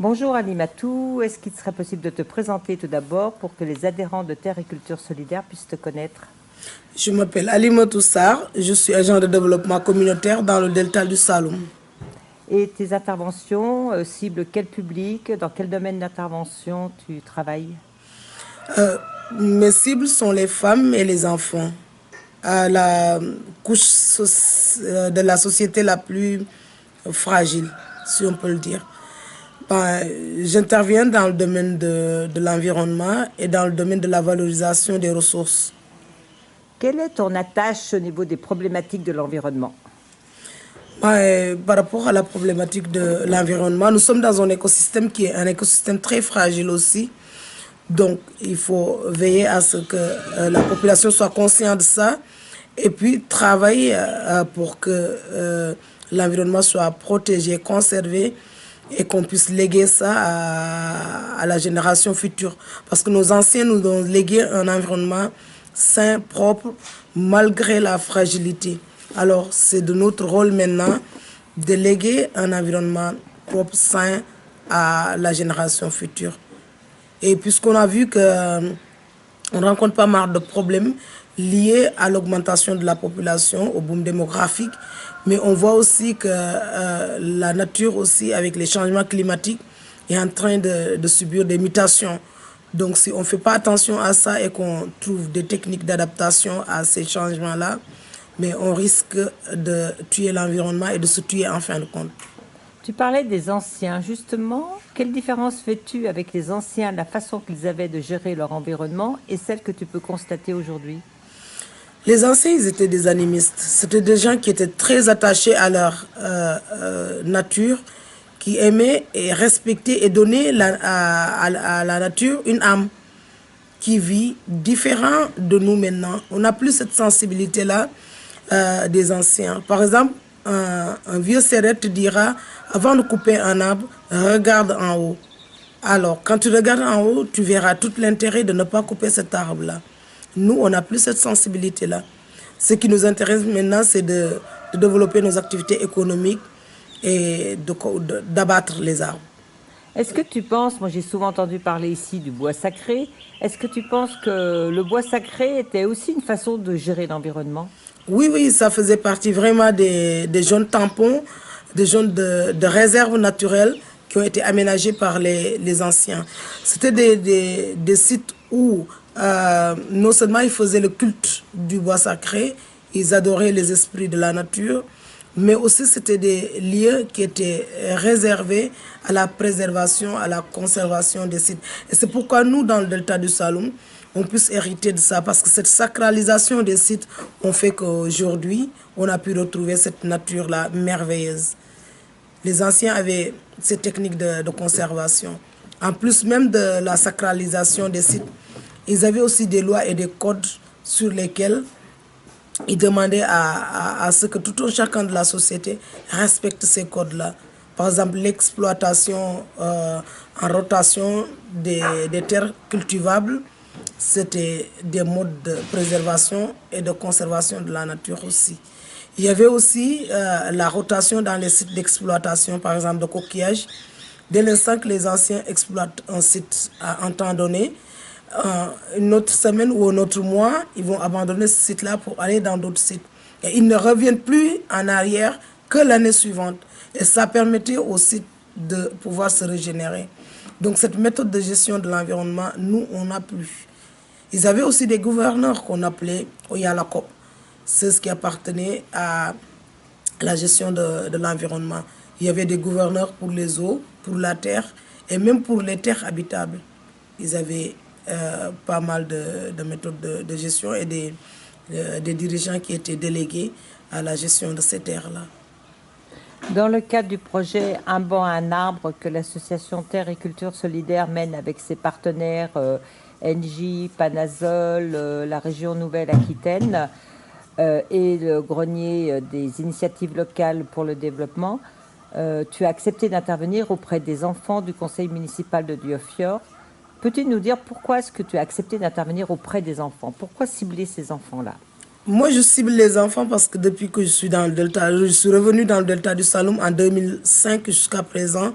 Bonjour Alimatou, est-ce qu'il serait possible de te présenter tout d'abord pour que les adhérents de Terre et Culture Solidaire puissent te connaître? Je m'appelle Alima Toussar, je suis agent de développement communautaire dans le delta du Saloum. Et tes interventions ciblent quel public? Dans quel domaine d'intervention tu travailles? Mes cibles sont les femmes et les enfants, à la couche de la société la plus fragile, si on peut le dire. Ben, j'interviens dans le domaine de l'environnement et dans le domaine de la valorisation des ressources. Quelle est ton attache au niveau des problématiques de l'environnement? Par rapport à la problématique de l'environnement, nous sommes dans un écosystème qui est un écosystème très fragile aussi. Donc, il faut veiller à ce que la population soit consciente de ça et puis travailler pour que l'environnement soit protégé, conservé et qu'on puisse léguer ça à la génération future. Parce que nos anciens nous ont légué un environnement sain, propre, malgré la fragilité. Alors, c'est de notre rôle maintenant de léguer un environnement propre, sain à la génération future. Et puisqu'on a vu qu'on rencontre pas mal de problèmes liés à l'augmentation de la population, au boom démographique, mais on voit aussi que la nature aussi, avec les changements climatiques, est en train de subir des mutations. Donc si on ne fait pas attention à ça et qu'on trouve des techniques d'adaptation à ces changements-là, mais on risque de tuer l'environnement et de se tuer en fin de compte. Tu parlais des anciens, justement. Quelle différence fais-tu avec les anciens, la façon qu'ils avaient de gérer leur environnement et celle que tu peux constater aujourd'hui? Les anciens, ils étaient des animistes. C'était des gens qui étaient très attachés à leur nature, qui aimaient et respectaient et donnaient à la nature une âme qui vit différent de nous maintenant. On n'a plus cette sensibilité-là des anciens. Par exemple, un vieux serret te dira, avant de couper un arbre, regarde en haut. Alors, quand tu regardes en haut, tu verras tout l'intérêt de ne pas couper cet arbre-là. Nous, on n'a plus cette sensibilité-là. Ce qui nous intéresse maintenant, c'est de développer nos activités économiques et d'abattre les arbres. Est-ce que tu penses, moi j'ai souvent entendu parler ici du bois sacré, est-ce que tu penses que le bois sacré était aussi une façon de gérer l'environnement? Oui, oui, ça faisait partie vraiment des zones tampons, des zones de réserve naturelles qui ont été aménagées par les anciens. C'était des sites où non seulement ils faisaient le culte du bois sacré, ils adoraient les esprits de la nature, mais aussi c'était des lieux qui étaient réservés à la préservation, à la conservation des sites. Et c'est pourquoi nous, dans le delta du Saloum, on puisse hériter de ça, parce que cette sacralisation des sites ont fait qu'aujourd'hui, on a pu retrouver cette nature-là merveilleuse. Les anciens avaient ces techniques de conservation. En plus même de la sacralisation des sites, ils avaient aussi des lois et des codes sur lesquels ils demandaient à ce que tout un chacun de la société respecte ces codes-là. Par exemple, l'exploitation en rotation des terres cultivables, c'était des modes de préservation et de conservation de la nature aussi. Il y avait aussi la rotation dans les sites d'exploitation, par exemple de coquillages. Dès l'instant que les anciens exploitent un site à un temps donné, une autre semaine ou un autre mois, ils vont abandonner ce site-là pour aller dans d'autres sites. Et ils ne reviennent plus en arrière que l'année suivante. Et ça permettait au site de pouvoir se régénérer. Donc cette méthode de gestion de l'environnement, nous, on n'a plus. Ils avaient aussi des gouverneurs qu'on appelait Oyalakop. C'est ce qui appartenait à la gestion de l'environnement. Il y avait des gouverneurs pour les eaux, pour la terre et même pour les terres habitables. Ils avaient pas mal de méthodes de gestion et des dirigeants qui étaient délégués à la gestion de ces terres-là. Dans le cadre du projet Un banc, un arbre que l'association Terre et Culture Solidaire mène avec ses partenaires Engie, Panazol, la région Nouvelle-Aquitaine et le grenier des initiatives locales pour le développement, tu as accepté d'intervenir auprès des enfants du conseil municipal de Diofior. Peux-tu nous dire pourquoi est-ce que tu as accepté d'intervenir auprès des enfants? Pourquoi cibler ces enfants-là? Moi, je cible les enfants parce que depuis que je suis dans le delta, je suis revenu dans le delta du Saloum en 2005 jusqu'à présent.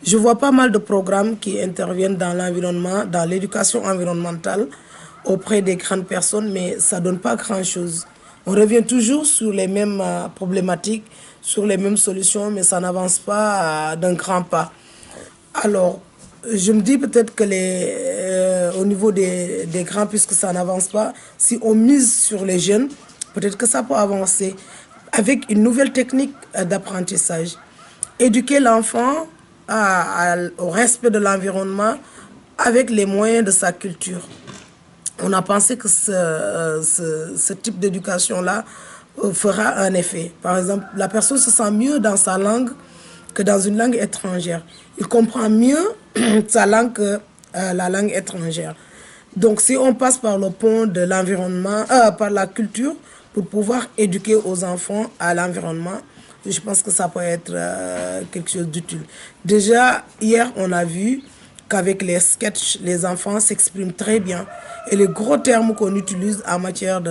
Je vois pas mal de programmes qui interviennent dans l'environnement, dans l'éducation environnementale auprès des grandes personnes, mais ça ne donne pas grand-chose. On revient toujours sur les mêmes problématiques, sur les mêmes solutions, mais ça n'avance pas d'un grand pas. Alors, je me dis peut-être que au niveau des grands, puisque ça n'avance pas, si on mise sur les jeunes, peut-être que ça peut avancer avec une nouvelle technique d'apprentissage. Éduquer l'enfant au respect de l'environnement avec les moyens de sa culture. On a pensé que ce type d'éducation-là fera un effet. Par exemple, la personne se sent mieux dans sa langue que dans une langue étrangère. Il comprend mieux sa langue que la langue étrangère. Donc, si on passe par le pont de l'environnement, par la culture, pour pouvoir éduquer aux enfants à l'environnement, je pense que ça peut être quelque chose d'utile. Déjà, hier, on a vu qu'avec les sketchs, les enfants s'expriment très bien. Et les gros termes qu'on utilise en matière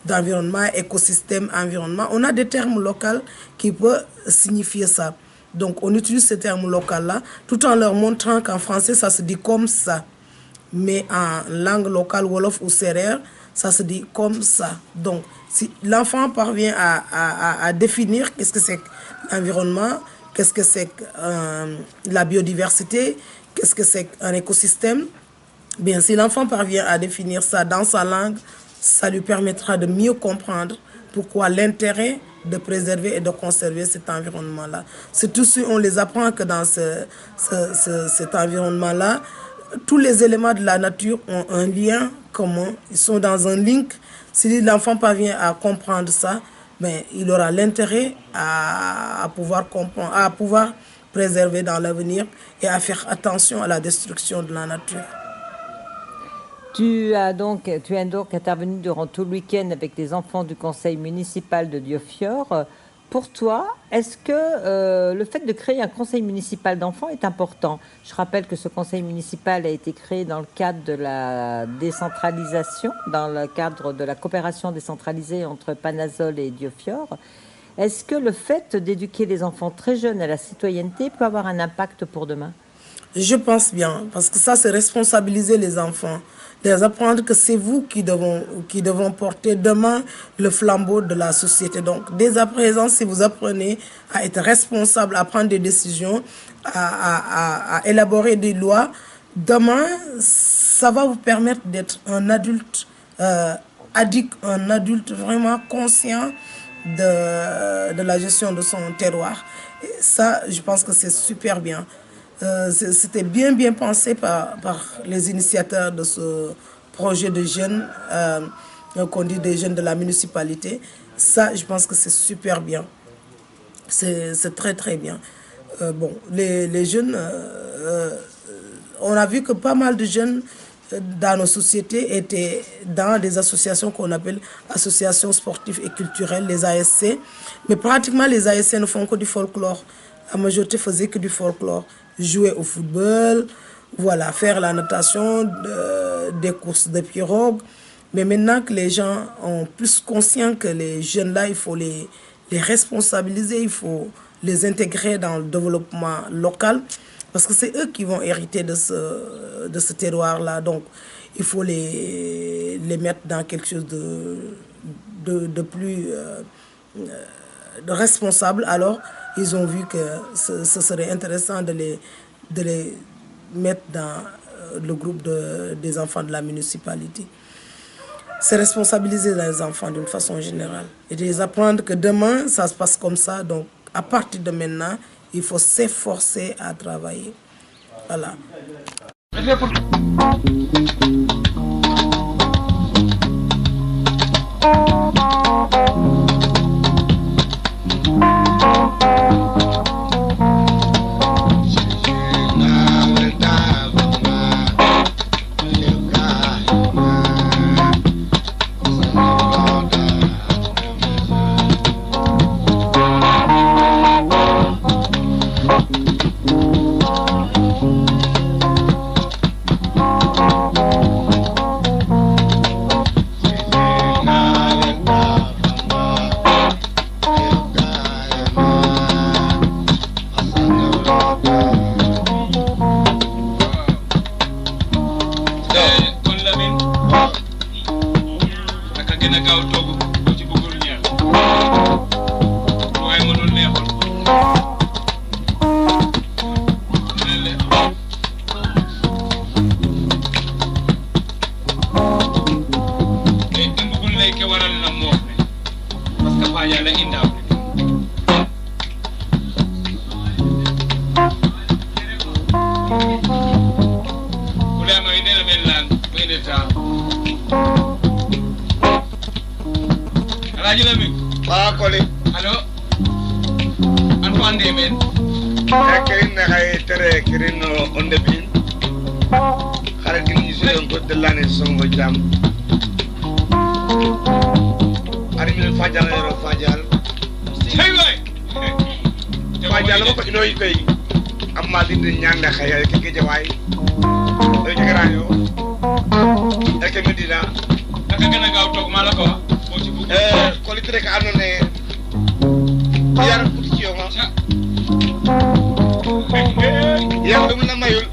d'environnement, écosystème, environnement, on a des termes locaux qui peuvent signifier ça. Donc, on utilise ces termes locaux-là, tout en leur montrant qu'en français, ça se dit comme ça. Mais en langue locale, Wolof ou Serer, ça se dit comme ça. Donc, si l'enfant parvient à définir qu'est-ce que c'est que l'environnement, qu'est-ce que c'est que la biodiversité, qu'est-ce que c'est qu'un écosystème, bien, si l'enfant parvient à définir ça dans sa langue, ça lui permettra de mieux comprendre pourquoi l'intérêt de préserver et de conserver cet environnement-là. Surtout si on les apprend que dans cet environnement-là, tous les éléments de la nature ont un lien commun, ils sont dans un link. Si l'enfant parvient à comprendre ça, ben, il aura l'intérêt à pouvoir préserver dans l'avenir et à faire attention à la destruction de la nature. Tu es donc intervenu durant tout le week-end avec les enfants du conseil municipal de Diofior. Pour toi, est-ce que le fait de créer un conseil municipal d'enfants est important? Je rappelle que ce conseil municipal a été créé dans le cadre de la décentralisation, dans le cadre de la coopération décentralisée entre Panazol et Diofior. Est-ce que le fait d'éduquer les enfants très jeunes à la citoyenneté peut avoir un impact pour demain? Je pense bien, parce que ça, c'est responsabiliser les enfants. De les apprendre que c'est vous qui devons porter demain le flambeau de la société. Donc, dès à présent, si vous apprenez à être responsable, à prendre des décisions, à élaborer des lois, demain, ça va vous permettre d'être un adulte addict, un adulte vraiment conscient de la gestion de son terroir. Et ça, je pense que c'est super bien. C'était bien pensé par les initiateurs de ce projet de jeunes, qu'on dit des jeunes de la municipalité. Ça, je pense que c'est super bien. C'est très bien. Bon, les jeunes, on a vu que pas mal de jeunes dans nos sociétés étaient dans des associations qu'on appelle associations sportives et culturelles, les ASC. Mais pratiquement, les ASC ne font que du folklore. La majorité faisait que du folklore. Jouer au football, voilà, faire la natation, des courses de pirogue. Mais maintenant que les gens ont plus conscience que les jeunes-là, il faut les responsabiliser, il faut les intégrer dans le développement local, parce que c'est eux qui vont hériter de ce terroir-là. Donc, il faut les mettre dans quelque chose de plus de responsable. Alors, ils ont vu que ce serait intéressant de les mettre dans le groupe des enfants de la municipalité. C'est responsabiliser les enfants d'une façon générale. Et de les apprendre que demain, ça se passe comme ça. Donc, à partir de maintenant, il faut s'efforcer à travailler. Voilà. Ulama indena melan wende ta. Alhaji Lamin. Wa koli. Allo. An ko ande men. Ekirin na kay tere kirin on the bin. Xare kin ñu sidon ko delane songo jam. Ari mi fajal ero fajal. Hey way. Fajal ko inoy kay. Amma dindi ñanda xay ke ke jaway. Do ci garaño. Ek medina. Naka gëna gaaw tok mala ko. Mo ci bu. Ko li tere ka andone. Yar ko ci yo ma. Hey. Yar dum la mayul.